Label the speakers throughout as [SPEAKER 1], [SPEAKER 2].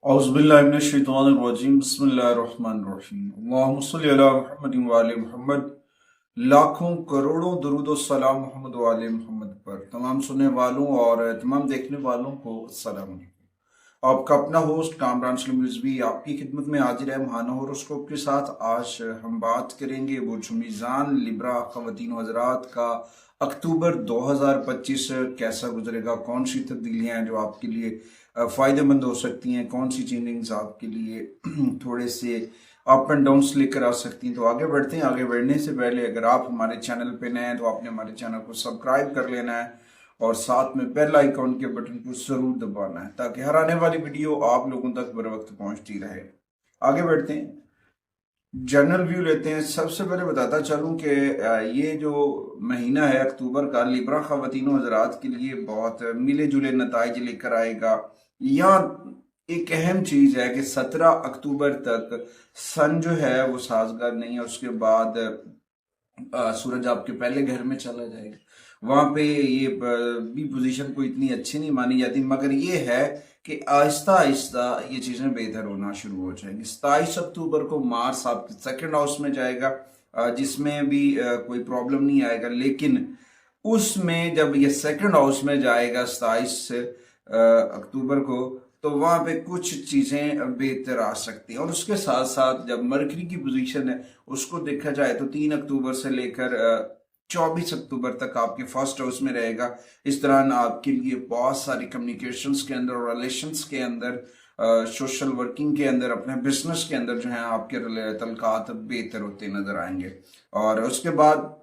[SPEAKER 1] औज़ुबिल्लाहिमिनश्शैतानिर्रजीम बिस्मिल्लाहिर्रहमानिर्रहीम अल्लाहुम्मा सल्लि अला मुहम्मद व आले मुहम्मद। लाखों करोड़ों दरूद व सलाम मोहम्मद व आले मोहम्मद पर तमाम सुनने वालों और तमाम देखने वालों को अस्सलाम वालेकुम। आपका अपना होस्ट कामरान सलीम रिजवी आपकी खिदमत में हाजिर है महाना होरोस्कोप के साथ। आज हम बात करेंगे बुर्ज मीज़ान लिब्रा ख़वातीन हज़रात का अक्टूबर 2025 कैसा गुजरेगा, कौन सी तब्दीलियां हैं जो आपके लिए फ़ायदेमंद हो सकती हैं, कौन सी चेंजिंग्स आपके लिए थोड़े से अप एंड डाउन्स लेकर आ सकती हैं। तो आगे बढ़ते हैं। आगे बढ़ने से पहले अगर आप हमारे चैनल पे नए हैं तो आपने हमारे चैनल को सब्सक्राइब कर लेना है और साथ में बेल आइकॉन के बटन को जरूर दबाना है ताकि हर आने वाली वीडियो आप लोगों तक बर वक्त पहुंचती रहे। आगे बढ़ते हैं, जनरल व्यू लेते हैं। सबसे पहले बताता चलूं कि ये जो महीना है अक्टूबर का लिब्रा ख़वातीन हज़रात के लिए बहुत मिले जुले नताइज लेकर आएगा। यहाँ एक अहम चीज है कि 17 अक्टूबर तक सन जो है वो साजगार नहीं है। उसके बाद सूरज आपके पहले घर में चला जाएगा। वहां पे ये भी पोजीशन को इतनी अच्छी नहीं मानी जाती, मगर ये है कि आहिस्ता आहिस्ता ये चीजें बेहतर होना शुरू हो जाएंगी। 27 अक्टूबर को मार्स आपके सेकंड हाउस में जाएगा, जिसमें भी कोई प्रॉब्लम नहीं आएगा, लेकिन उसमें जब ये सेकंड हाउस में जाएगा 27 अक्टूबर को, तो वहां पे कुछ चीजें बेहतर आ सकती हैं। और उसके साथ साथ जब मरकरी की पोजीशन है उसको देखा जाए तो 3 अक्टूबर से लेकर 24 अक्टूबर तक आपके फर्स्ट हाउस में रहेगा। इस दौरान आपके लिए बहुत सारी कम्युनिकेशंस के अंदर, रिलेशंस के अंदर, सोशल वर्किंग के अंदर, अपने बिजनेस के अंदर जो है आपके तलकात बेहतर होते नजर आएंगे। और उसके बाद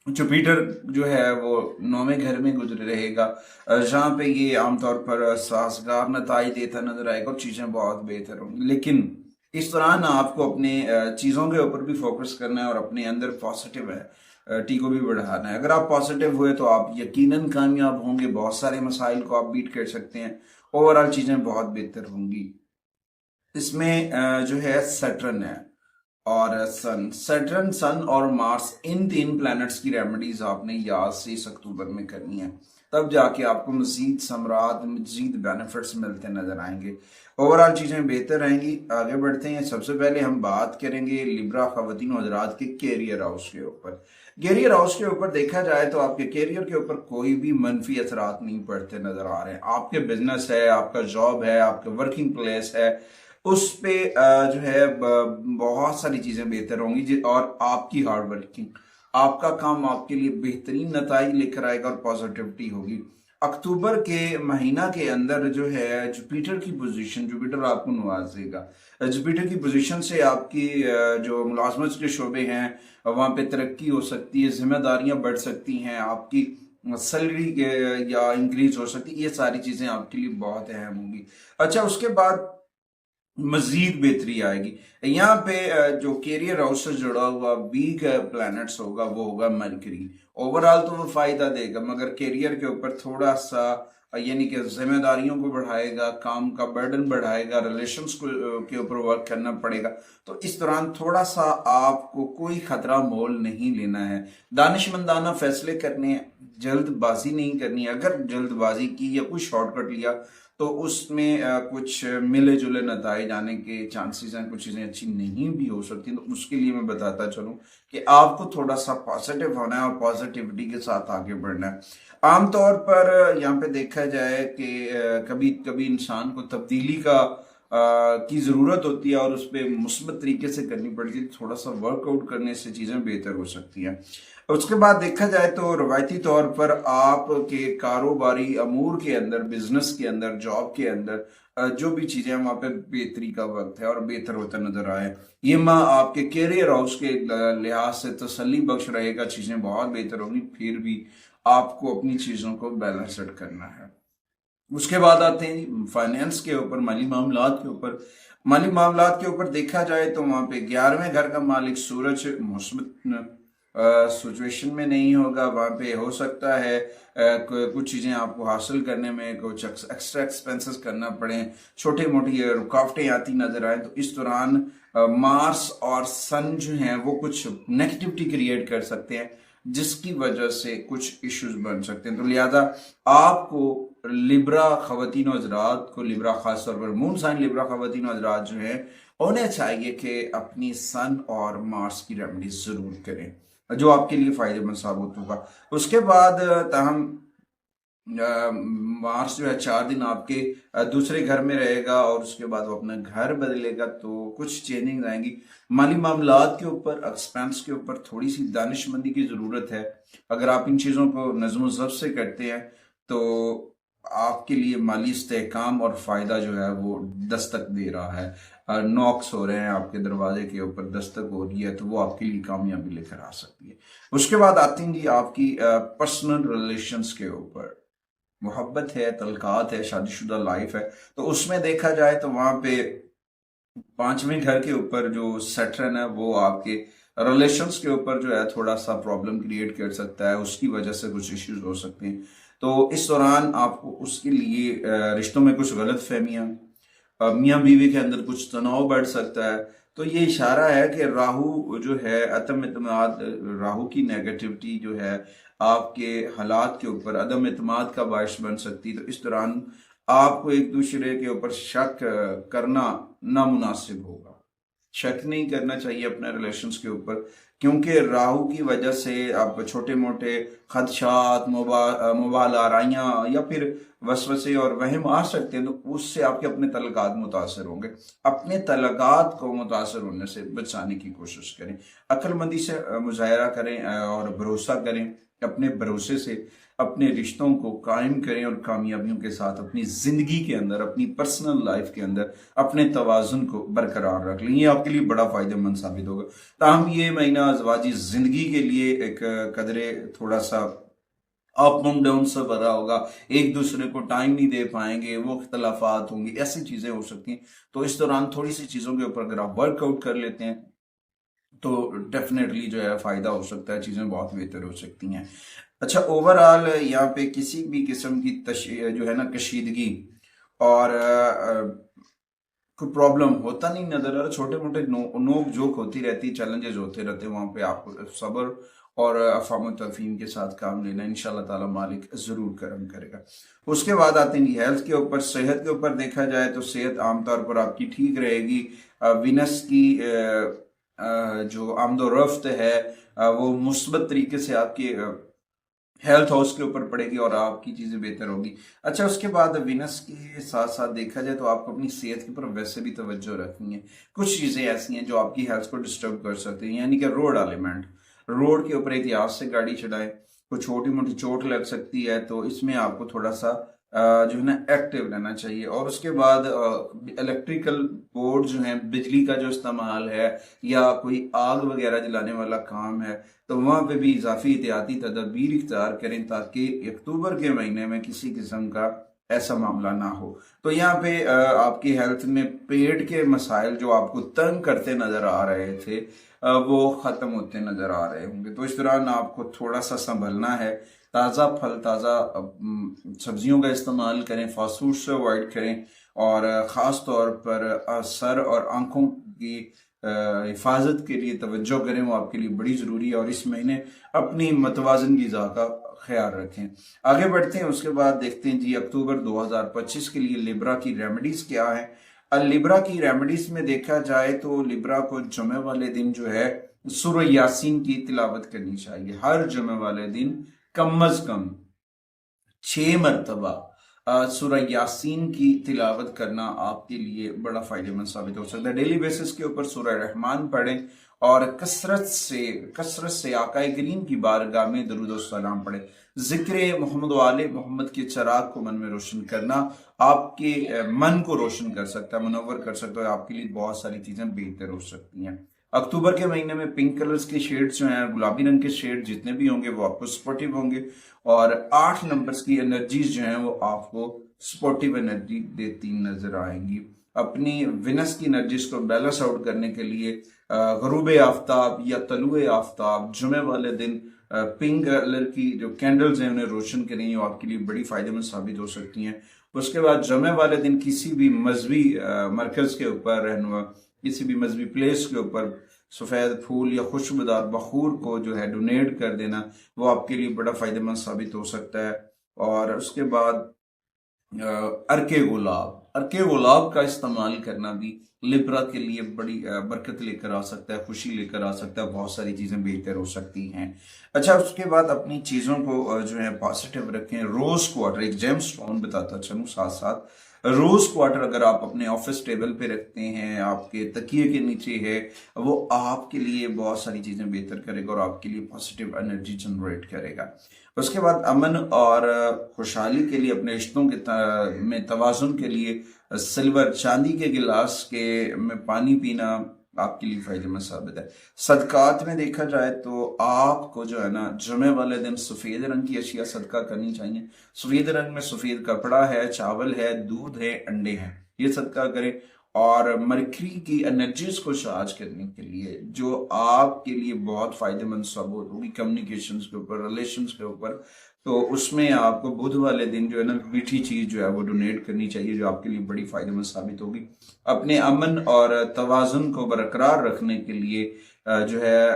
[SPEAKER 1] जुपिटर जो है वो 9वें घर में गुजर रहेगा, जहाँ पे ये आमतौर पर साजगार नताइज देता नजर आएगा और चीजें बहुत बेहतर होंगी। लेकिन इस दौरान आपको अपने चीजों के ऊपर भी फोकस करना है और अपने अंदर पॉजिटिव है टी को भी बढ़ाना है। अगर आप पॉजिटिव हुए तो आप यकीनन कामयाब होंगे, बहुत सारे मसाइल को आप बीट कर सकते हैं, ओवरऑल चीजें बहुत बेहतर होंगी। इसमें जो है सैटर्न है और सैटर्न, सन और मार्स, इन 3 प्लैनेट्स की रेमेडीज आपने याद से इस अक्टूबर में करनी है, तब जाके आपको मजीद समरात, मजीद बेनिफिट्स मिलते नजर आएंगे, ओवरऑल चीजें बेहतर रहेंगी। आगे बढ़ते हैं। सबसे पहले हम बात करेंगे लिब्रा ख़वातीन हज़रात के कैरियर हाउस के ऊपर। कैरियर हाउस के ऊपर देखा जाए तो आपके कैरियर के ऊपर कोई भी मनफी असरात नहीं पड़ते नजर आ रहे हैं। आपके बिजनेस है, आपका जॉब है, आपके वर्किंग प्लेस है, उस पे जो है बहुत सारी चीजें बेहतर होंगी और आपकी हार्ड वर्किंग, आपका काम आपके लिए बेहतरीन नताइज लेकर आएगा और पॉजिटिविटी होगी। अक्टूबर के महीना के अंदर जो है जुपिटर की पोजीशन, जुपिटर आपको नवाजेगा। जुपिटर की पोजीशन से आपकी जो मुलाजमत के शोबे हैं वहां पे तरक्की हो सकती है, जिम्मेदारियां बढ़ सकती हैं, आपकी सैलरी या इंक्रीज हो सकती है। ये सारी चीजें आपके लिए बहुत अहम होंगी। अच्छा, उसके बाद मजीद बेहतरी आएगी। यहाँ पे जो कैरियर हाउस से जुड़ा हुआ वीक प्लैनेट्स होगा वो होगा मरकरी। ओवरऑल तो वो फायदा देगा, मगर कैरियर के ऊपर थोड़ा सा यानी कि जिम्मेदारियों को बढ़ाएगा, काम का बर्डन बढ़ाएगा, रिलेशंस को के ऊपर वर्क करना पड़ेगा। तो इस दौरान थोड़ा सा आपको कोई खतरा मोल नहीं लेना है, दानिशमंदाना फैसले करने हैं, जल्दबाजी नहीं करनी। अगर जल्दबाजी की या कोई शॉर्टकट लिया तो उसमें कुछ मिले जुले नताइज आने के चांसेस हैं, कुछ चीजें अच्छी नहीं भी हो सकती। तो उसके लिए मैं बताता चलूं कि आपको थोड़ा सा पॉजिटिव होना है और पॉजिटिविटी के साथ आगे बढ़ना है। आमतौर पर यहाँ पे देखा जाए कि कभी कभी इंसान को तब्दीली की जरूरत होती है और उस पर मुस्बत तरीके से करनी पड़ती है। थोड़ा सा वर्कआउट करने से चीजें बेहतर हो सकती हैं। उसके बाद देखा जाए तो रवायती तौर पर आपके कारोबारी अमूर के अंदर, बिजनेस के अंदर, जॉब के अंदर जो भी चीजें वहां पे बेहतरी का वक्त है और बेहतर होता नजर आए। ये माह आपके कैरियर हाउस के लिहाज से तसल्ली बख्श रहेगा, चीजें बहुत बेहतर होंगी। फिर भी आपको अपनी चीजों को बैलेंस्ड करना है। उसके बाद आते हैं फाइनेंस के ऊपर, माली मामलात के ऊपर। माली मामलात के ऊपर देखा जाए तो वहां पे 11वें घर का मालिक सूरज मुस्बत सिचुएशन में नहीं होगा। वहां पे हो सकता है कुछ चीजें आपको हासिल करने में कुछ एक्स्ट्रा एक्सपेंसेस करना पड़े, छोटी मोटी रुकावटें आती नजर आए। तो इस दौरान मार्स और सन जो हैं वो कुछ नेगेटिविटी क्रिएट कर सकते हैं, जिसकी वजह से कुछ इश्यूज बन सकते हैं। तो लिहाजा आपको लिब्रा खवातीन और हज़रात को, लिब्रा खास तौर पर मून साइन लिब्रा खवातीन और हज़रात जो है, उन्हें चाहिए कि अपनी सन और मार्स की रेमेडी जरूर करें, जो आपके लिए फायदेमंद साबित होगा। उसके बाद ताहम मार्स जो है 4 दिन आपके दूसरे घर में रहेगा और उसके बाद वो अपना घर बदलेगा, तो कुछ चेंजिंग आएंगी। माली मामलात के ऊपर, एक्सपेंस के ऊपर थोड़ी सी दानिशमंदी की जरूरत है। अगर आप इन चीजों को नज़्म ज़ब्त से करते हैं तो आपके लिए माली इस्तेहकाम और फायदा जो है वो दस्तक दे रहा है। नॉक्स हो रहे हैं आपके दरवाजे के ऊपर, दस्तक हो रही है, तो वो आपके लिए कामयाबी लेकर आ सकती है। उसके बाद आती हैं जी आपकी पर्सनल रिलेशंस के ऊपर। मोहब्बत है, तलकात है, शादीशुदा लाइफ है, तो उसमें देखा जाए तो वहां पे 5वें घर के ऊपर जो सैटर्न है वो आपके रिलेशंस के ऊपर जो है थोड़ा सा प्रॉब्लम क्रिएट कर सकता है, उसकी वजह से कुछ इश्यूज हो सकते हैं। तो इस दौरान आपको उसके लिए रिश्तों में कुछ गलत फहमियां, मियाँ बीवी के अंदर कुछ तनाव बढ़ सकता है। तो ये इशारा है कि राहु जो है अदम इत्मीनाद, राहु की नेगेटिविटी जो है आपके हालात के ऊपर अदम इत्मीनाद का बायस बन सकती है। तो इस दौरान आपको एक दूसरे के ऊपर शक करना नामुनासिब होगा। शक नहीं करना चाहिए अपने रिलेशंस के ऊपर, क्योंकि राहु की वजह से आप छोटे मोटे खदशात, मोबाइल आराइयाँ या फिर वसवसे और वहम आ सकते हैं, तो उससे आपके अपने तल्लुकात मुतासर होंगे। अपने तल्लुकात को मुतासर होने से बचाने की कोशिश करें, अक्लमंदी से मुजाहरा करें और भरोसा करें। अपने भरोसे से अपने रिश्तों को कायम करें और कामयाबियों के साथ अपनी जिंदगी के अंदर, अपनी पर्सनल लाइफ के अंदर अपने तवाजुन को बरकरार रख लें। ये आपके लिए बड़ा फायदेमंद साबित होगा। ताहम ये महीना अज़वाजी जिंदगी के लिए एक कदरे थोड़ा सा अप एंड डाउन से भरा होगा। एक दूसरे को टाइम नहीं दे पाएंगे, वो इख्तलाफात होंगी, ऐसी चीजें हो सकती हैं। तो इस दौरान थोड़ी सी चीजों के ऊपर अगर आप वर्कआउट कर लेते हैं तो डेफिनेटली जो है फायदा हो सकता है, चीजें बहुत बेहतर हो सकती हैं। अच्छा, ओवरऑल यहाँ पे किसी भी किस्म की जो है ना कशीदगी और कोई प्रॉब्लम होता नहीं नजर आ रहा। छोटे मोटे नोक जोक होती रहती, चैलेंजेस होते रहते, वहां पे आपको सब्र और अफ़ाम तफ़हीम के साथ काम लेना, इंशाल्लाह ताला मालिक जरूर करम करेगा। उसके बाद आते हैं हेल्थ के ऊपर। सेहत के ऊपर देखा जाए तो सेहत आमतौर पर आपकी ठीक रहेगी। विनस की जो आमदोरफ्त है वो मुस्बत तरीके से आपकी हेल्थ हाउस के ऊपर पड़ेगी और आपकी चीजें बेहतर होगी। अच्छा, उसके बाद विनस के साथ साथ देखा जाए तो आपको अपनी सेहत के ऊपर वैसे भी तवज्जो रखनी है। कुछ चीजें ऐसी हैं जो आपकी हेल्थ को डिस्टर्ब कर सकती हैं, यानी कि रोड एलिमेंट। रोड के ऊपर एहतियात से गाड़ी चलाएं, कुछ छोटी मोटी चोट लग सकती है, तो इसमें आपको थोड़ा सा जो है ना एक्टिव रहना चाहिए। और उसके बाद इलेक्ट्रिकल बोर्ड जो है, बिजली का जो इस्तेमाल है या कोई आग वगैरह जलाने वाला काम है, तो वहां पे भी इजाफी एहतियाती तदबीर इख्तियार करें ताकि अक्टूबर के महीने में किसी किस्म का ऐसा मामला ना हो। तो यहाँ पे आपकी हेल्थ में पेट के मसाइल जो आपको तंग करते नजर आ रहे थे वो खत्म होते नजर आ रहे होंगे। तो इस दौरान आपको थोड़ा सा संभलना है। ताज़ा फल, ताज़ा सब्जियों का इस्तेमाल करें, फास्ट फूड से अवॉइड करें और ख़ास तौर पर सर और आंखों की हिफाजत के लिए तवज्जो करें, वो आपके लिए बड़ी ज़रूरी है। और इस महीने अपनी मतवाजन ग़िज़ा का ख्याल रखें। आगे बढ़ते हैं, उसके बाद देखते हैं जी अक्टूबर 2025 के लिए लिब्रा की रेमेडीज़ क्या है। लिब्रा की रेमेडीज़ में देखा जाए तो लिब्रा को जुमे वाले दिन जो है सूरह यासीन की तिलावत करनी चाहिए। हर जुमे वाले दिन कम अज कम 6 मरतबा सूरह यासीन की तिलावत करना आपके लिए बड़ा फायदेमंद साबित हो सकता है। डेली बेसिस के ऊपर सूरह रहमान पढ़ें और कसरत से आकाए करीम की बारगाह में दरूद और सलाम पढ़ें। जिक्र मोहम्मद वाले मोहम्मद के चराग को मन में रोशन करना आपके मन को रोशन कर सकता है, मुनव्वर कर सकता है, आपके लिए बहुत सारी चीजें बेहतर हो सकती हैं। अक्टूबर के महीने में पिंक कलर्स के शेड्स जो हैं, गुलाबी रंग के शेड जितने भी होंगे वो आपको सपोर्टिव होंगे और 8 नंबर्स की एनर्जीज जो हैं वो आपको सपोर्टिव एनर्जी देती नजर आएंगी। अपनी विनस की एनर्जीज को बैलेंस आउट करने के लिए गरूब आफ्ताब या तलुए आफ्ताब जुमे वाले दिन पिंक कलर की जो कैंडल्स हैं उन्हें रोशन करें, वो आपके लिए बड़ी फायदेमंद साबित हो सकती हैं। उसके बाद जुमे वाले दिन किसी भी मजहबी मरकज के ऊपर रहनुमा, किसी भी मजहबी प्लेस के ऊपर सफ़ेद फूल या खुशबूदार बखूर को जो है डोनेट कर देना, वो आपके लिए बड़ा फायदेमंद साबित हो सकता है। और उसके बाद अर्के गुलाब का इस्तेमाल करना भी लिब्रा के लिए बड़ी बरकत लेकर आ सकता है, खुशी लेकर आ सकता है, बहुत सारी चीजें बेहतर हो सकती हैं। अच्छा, उसके बाद अपनी चीजों को जो है पॉजिटिव रखें। रोज क्वार्टर एक जेम स्टोन बताता चलूं साथ साथ। रोज क्वार्टर अगर आप अपने ऑफिस टेबल पे रखते हैं, आपके तकिए के नीचे है, वो आपके लिए बहुत सारी चीजें बेहतर करेगा और आपके लिए पॉजिटिव एनर्जी जनरेट करेगा। उसके बाद अमन और खुशहाली के लिए, अपने रिश्तों के में तवाजुन के लिए सिल्वर चांदी के गिलास के में पानी पीना आपके लिए फायदेमंद साबित है। सदकात में देखा जाए तो आपको जो है ना, जुमे वाले दिन सफेद रंग की अशिया सदका करनी चाहिए। सफेद रंग में सफेद कपड़ा है, चावल है, दूध है, अंडे हैं, ये सदका करें। और मरकरी की एनर्जीज को चार्ज करने के लिए, जो आपके लिए बहुत फायदेमंद साबित होगी कम्युनिकेशन के ऊपर, रिलेशन के ऊपर, तो उसमें आपको बुध वाले दिन जो है ना, मीठी चीज जो है वो डोनेट करनी चाहिए, जो आपके लिए बड़ी फायदेमंद साबित होगी। अपने अमन और तवाजुन को बरकरार रखने के लिए जो है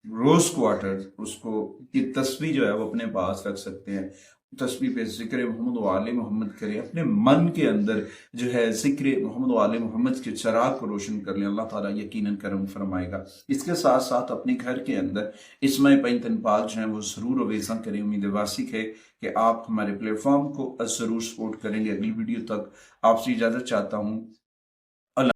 [SPEAKER 1] रोज क्वार्टर उसको की तस्वीर जो है वो अपने पास रख सकते हैं। तस्वीर पे जिक्र मोहम्मद वाले मोहम्मद करें, अपने मन के अंदर जो है जिक्र मोहम्मद वाले मोहम्मद के चिराग को रोशन कर लें, अल्लाह ताला यकीनन करम फरमाएगा। इसके साथ साथ अपने घर के अंदर इसमें पैंतन पाल जो है वो जरूर अवेजा करें। उम्मीद वासिक है कि आप हमारे प्लेटफॉर्म को जरूर सपोर्ट करेंगे। अगली वीडियो तक आपसे इजाजत चाहता हूँ।